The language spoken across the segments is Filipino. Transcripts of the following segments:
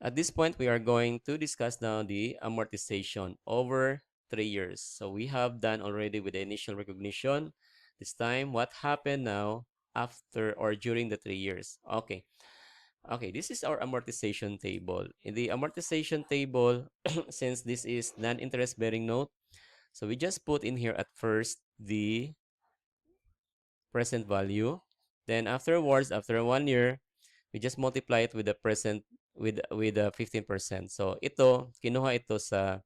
At this point, we are going to discuss now the amortization over 3 years. So we have done already with the initial recognition. This time, what happened now after or during the 3 years? Okay. Okay, this is our amortization table. In the amortization table, since this is non-interest bearing note, so we just put in here at first the present value. Then afterwards, after 1 year, we just multiply it with the present with 15%. So ito, kinuha ito sa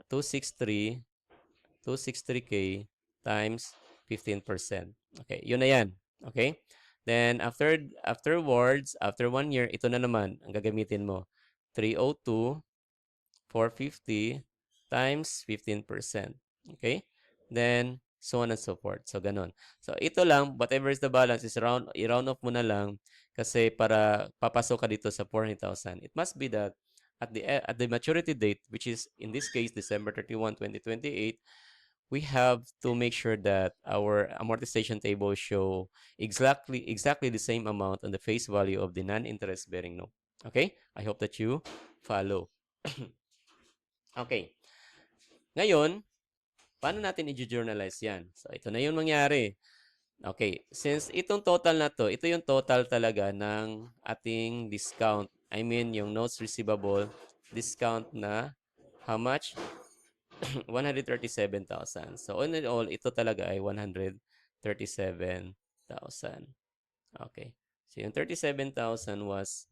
263 263k times 15%. Okay, yun na yan. Okay? Then afterwards, after 1 year, ito na naman ang gagamitin mo. 302 450 times 15%. Okay? Then, so on and so forth. So, ganun. So, ito lang, whatever is the balance is i-round off mo na lang kasi para papasok ka dito sa 400,000. It must be that at the maturity date, which is in this case, December 31, 2028, we have to make sure that our amortization table show exactly the same amount on the face value of the non-interest bearing note. Okay? I hope that you follow. Okay. Ngayon, paano natin i-journalize yan? So, ito na yung mangyari. Okay. Since itong total na to, ito yung total talaga ng ating discount. I mean, yung notes receivable discount na how much? 137,000. So, all in all, ito talaga ay 137,000. Okay. So, yung 37,000 was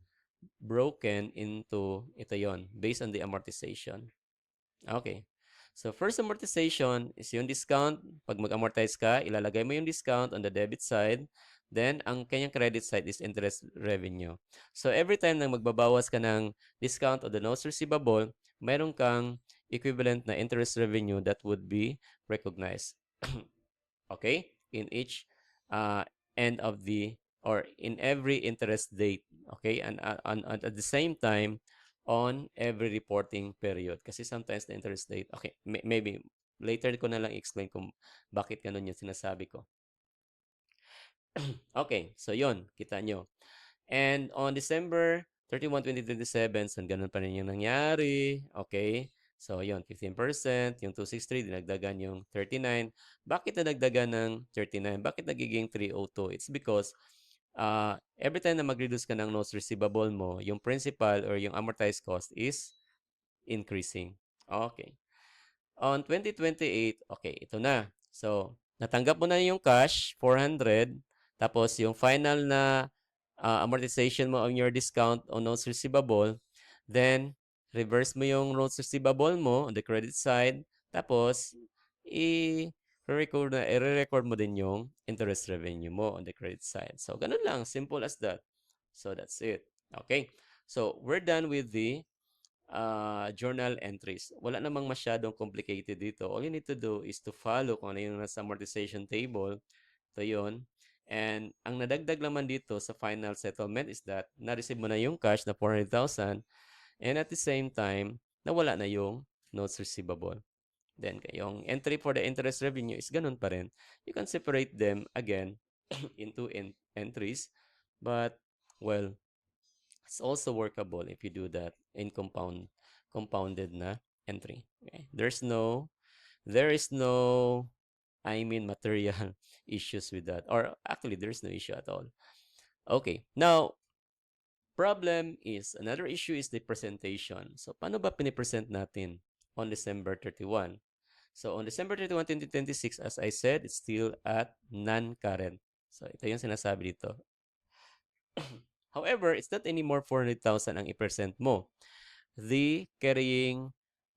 broken into ito yon based on the amortization. Okay. So, first amortization is yung discount. Pag mag-amortize ka, ilalagay mo yung discount on the debit side. Then, ang kanyang credit side is interest revenue. So, every time na magbabawas ka ng discount o the notes receivable, mayroon kang equivalent na interest revenue that would be recognized. Okay? In each end of the or in every interest date. Okay? And at the same time, on every reporting period. Kasi sometimes the interest rate, okay, maybe later ko na lang explain kung bakit ganun yung sinasabi ko. Okay, so yon kita nyo. And on December 31, 2027, so ganun pa rin yung nangyari. Okay, so yon 15%, yung 263, dinagdagan yung 39. Bakit nadagdagan ng 39? Bakit nagiging 302? It's because every time na mag-reduce ka ng notes receivable mo, yung principal or yung amortized cost is increasing. Okay. On 2028, okay, ito na. So, natanggap mo na yung cash, 400. Tapos, yung final na amortization mo on your discount on notes receivable. Then, reverse mo yung notes receivable mo on the credit side. Tapos, i-record mo din yung interest revenue mo on the credit side. So, ganun lang. Simple as that. So, that's it. Okay. So, we're done with the journal entries. Wala namang masyadong complicated dito. All you need to do is to follow kung ano yung nasa amortization table. Ito yun. And ang nadagdag naman dito sa final settlement is that na-receive mo na yung cash na 400,000 and at the same time, nawala na yung notes receivable. Then, yung entry for the interest revenue is ganun pa rin. You can separate them again into entries. But, well, it's also workable if you do that in compounded na entry. Okay? There is no material issues with that, or actually there's no issue at all. Okay, now another issue is the presentation. So paano ba pinipresent natin on December 31? So on December 31, 2026, as I said, it's still at non-current. So ito yung sinasabi dito. However, it's not anymore 400,000 ang i-present mo. The carrying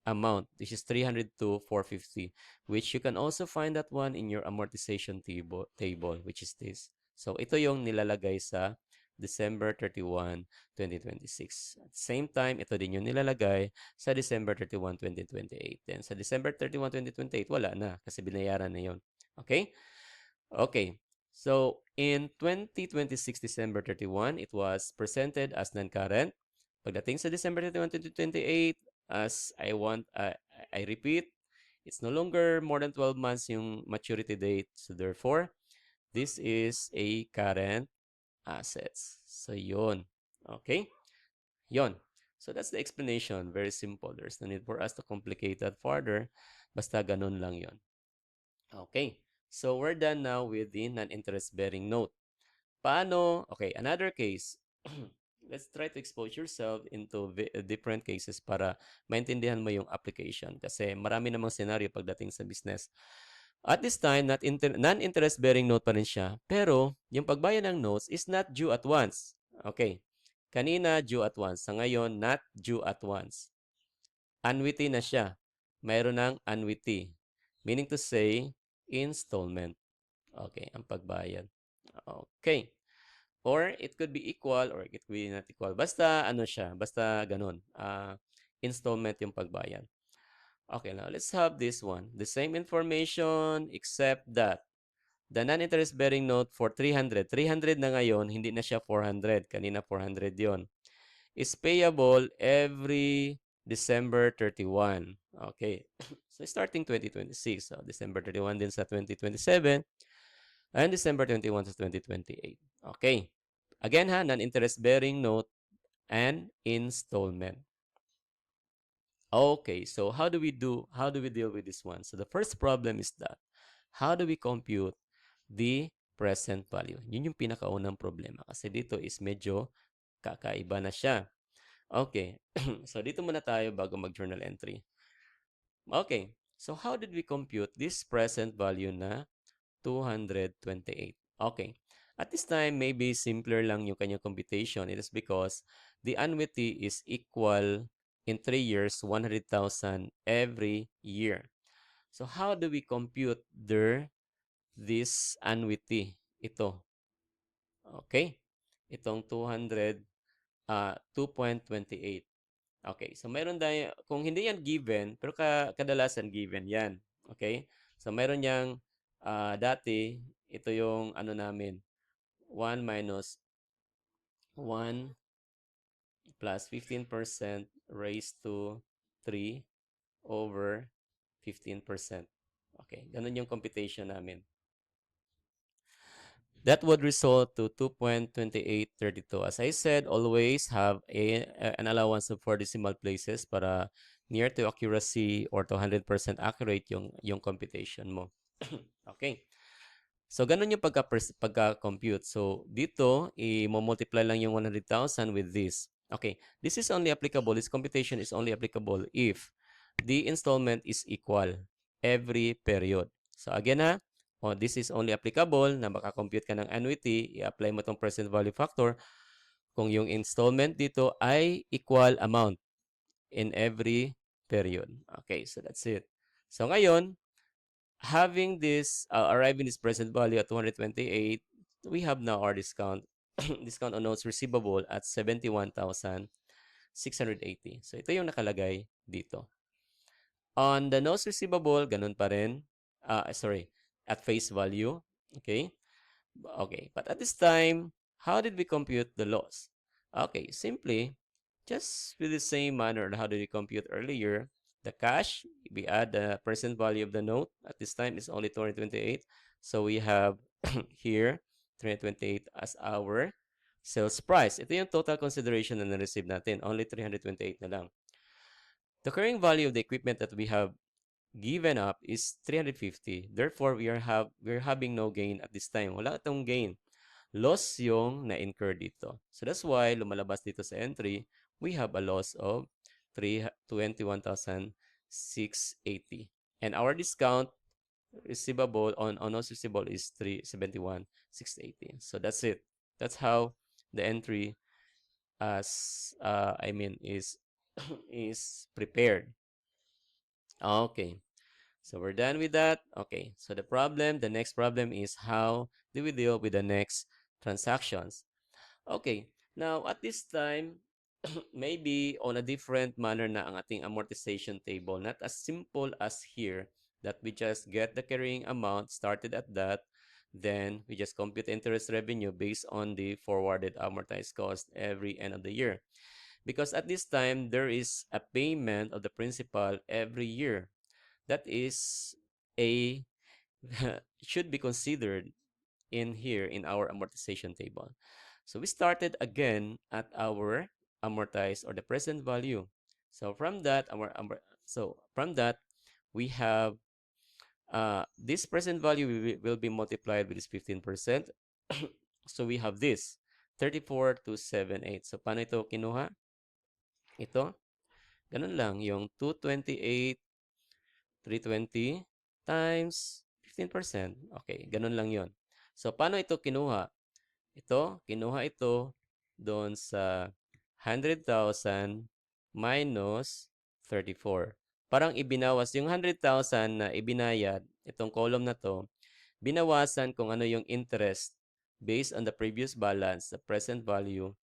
amount, which is 302, 450, which you can also find that one in your amortization table, which is this. So, ito yung nilalagay sa December 31, 2026. At the same time, ito din yung nilalagay sa December 31, 2028. Then, sa December 31, 2028, wala na kasi binayaran na yun. Okay? Okay. So, in 2026 December 31, it was presented as non-current. Pagdating sa December 31, 2028, as I repeat, it's no longer more than 12 months yung maturity date. So, therefore, this is a current assets. So, yun. Okay? Yun. So that's the explanation. Very simple. There's no need for us to complicate that further. Basta ganun lang yon. Okay. So we're done now with the non-interest bearing note. Paano? Okay, another case. Let's try to expose yourself into different cases para maintindihan mo yung application. Kasi marami namang scenario pagdating sa business. At this time, non-interest bearing note pa rin siya. Pero, yung pagbayad ng notes is not due at once. Okay. Kanina, due at once. Sa ngayon, not due at once. Annuity na siya. Mayroon ng annuity. Meaning to say, installment. Okay, ang pagbayad. Okay. Or it could be equal or it could be not equal. Basta ano siya, basta ganun. Installment yung pagbayad. Okay, now let's have this one. The same information except that the non-interest bearing note for 300. 300 na ngayon, hindi na siya 400. Kanina 400 yon. Is payable every December 31. Okay. So starting 2026. So December 31 din sa 2027 and December 21 sa 2028. Okay. Again ha, non-interest bearing note and installment. Okay, so how do we deal with this one? So the first problem is that how do we compute the present value? Yun yung pinakaunang problema kasi dito is medyo kakaiba na siya. Okay, so dito muna tayo bago mag-journal entry. Okay, so how did we compute this present value na 228? Okay, at this time, maybe simpler lang yung kanyang computation. It is because the annuity is equal in 3 years, 100,000 every year. So how do we compute this annuity? Ito. Okay? Itong 2.28. Okay, so meron tayo, kung hindi yan given, pero kadalasan given yan. Okay? So meron yang dati, ito yung ano namin, 1 minus 1 plus 15% raised to 3 over 15%. Okay, ganun yung computation namin. That would result to 2.2832. As I said, always have an allowance of 4 decimal places para near to accuracy or to 100% accurate yung computation mo. Okay. So, ganun yung pagka-compute. So, dito, i-multiply lang yung 100,000 with this. Okay. This is only applicable. This computation is only applicable if the installment is equal every period. So, again ha, this is only applicable na makakompute ka ng annuity, i-apply mo tong present value factor kung yung installment dito ay equal amount in every period. Okay, so that's it. So, ngayon, having this, arriving this present value at 228, we have now our discount discount on notes receivable at 71,680. So, ito yung nakalagay dito. On the notes receivable, ganun pa rin. At face value. Okay? Okay, but at this time, how did we compute the loss? Okay, simply, just with the same manner how did we compute earlier, the cash, we add the present value of the note. At this time, is only 228. So we have here, 328 as our sales price. Ito yung total consideration na na-receive natin. Only 328 na lang. The carrying value of the equipment that we have given up is 350. Therefore, we're having no gain at this time. Wala itong gain. Loss yung na-incur dito. So that's why lumalabas dito sa entry, we have a loss of 21,680. And our discount receivable on notes receivable is 371,680. So that's it. That's how the entry is is prepared. Okay. So we're done with that. Okay. So the next problem is how do we deal with the next transactions? Okay. Now, at this time, maybe on a different manner na ang ating amortization table. Not as simple as here that we just get the carrying amount, started at that, then we just compute interest revenue based on the forwarded amortized cost every end of the year. Because at this time, there is a payment of the principal every year. That is should be considered in here in our amortization table. So we started again at our amortized or the present value. So from that, we have this present value will be multiplied with this 15%. So we have this 34,278. So paano ito kinuha? Ito, ganun lang, yung 228,320 times 15%. Okay, ganun lang yon. So paano ito kinuha? Kinuha ito doon sa 100,000 minus 34. Parang ibinawas yung 100,000 na ibinayad, itong column na to, binawasan kung ano yung interest based on the previous balance, the present value,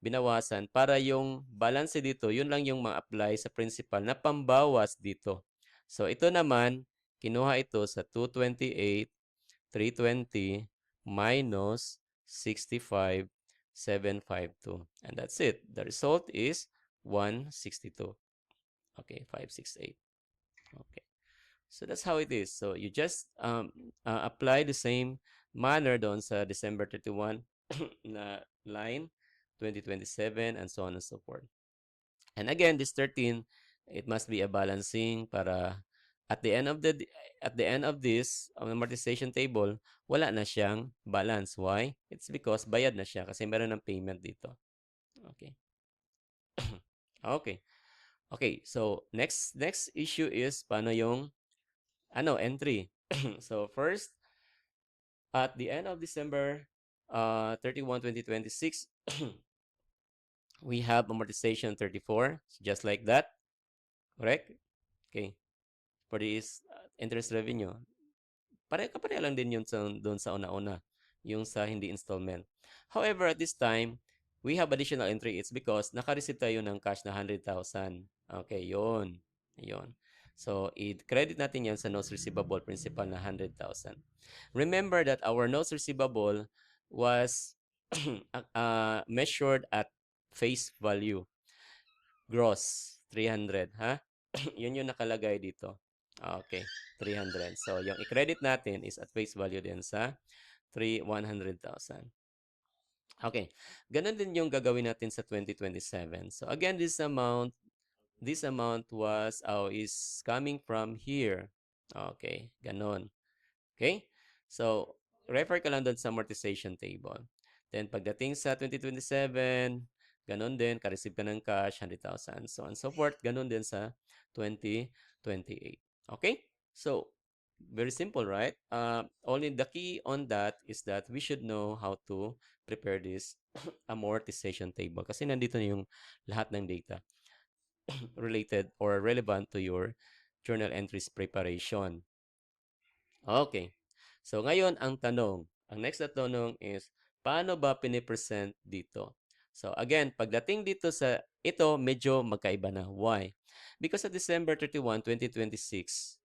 binawasan para yung balance dito, yun lang yung ma-apply sa principal na pambawas dito. So ito naman, kinuha ito sa 228,320 minus 65,752. And that's it. The result is 162. Okay, 568. Okay. So that's how it is. So you just apply the same manner doon sa December 31 na line, 2027, and so on and so forth. And again, this 13, it must be a balancing para at the end of this amortization table, wala na siyang balance. Why? It's because bayad na siya kasi meron ng payment dito. Okay. Okay. Okay, so next issue is paano yung entry. So first, at the end of December 31, 2026, we have amortization 34, just like that. Correct? Okay. For this interest revenue, kapareha lang din yun doon sa una-una, yung sa hindi installment. However, at this time, we have additional entry. It's because naka-receive tayo ng cash na 100,000. Okay, yun. Yun. So, i-credit natin yan sa notes receivable principal na 100,000. Remember that our notes receivable was measured at face value. Gross, 300. Ha? Yun yung nakalagay dito. Okay, 300. So, yung i-credit natin is at face value din sa 100,000. Okay, ganun din yung gagawin natin sa 2027. So, again, this amount is coming from here. Okay, ganun. Okay? So, refer ka lang doon sa amortization table. Then, pagdating sa 2027, ganun din, ka-receive ka ng cash, 100,000, so on and so forth. Ganun din sa 2028. Okay? So, very simple, right? Only the key on that is that we should know how to prepare this amortization table kasi nandito na yung lahat ng data related or relevant to your journal entries preparation. Okay. So ngayon ang next na tanong is paano ba pinipresent dito? So again, pagdating dito sa ito, medyo magkaiba na. Why? Because sa December 31, 2026,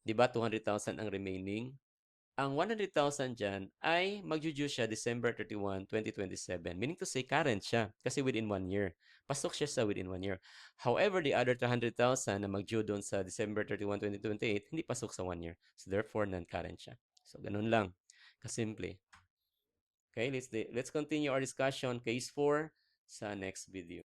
'di ba 200,000 ang remaining? Ang 100,000 dyan ay magju-due siya December 31, 2027. Meaning to say, current siya kasi within 1 year. Pasok siya sa within 1 year. However, the other 200,000 na mag-due doon sa December 31, 2028, hindi pasok sa 1 year. So, therefore, non-current siya. So, ganun lang. Kasimple. Okay, let's continue our discussion, case 4, sa next video.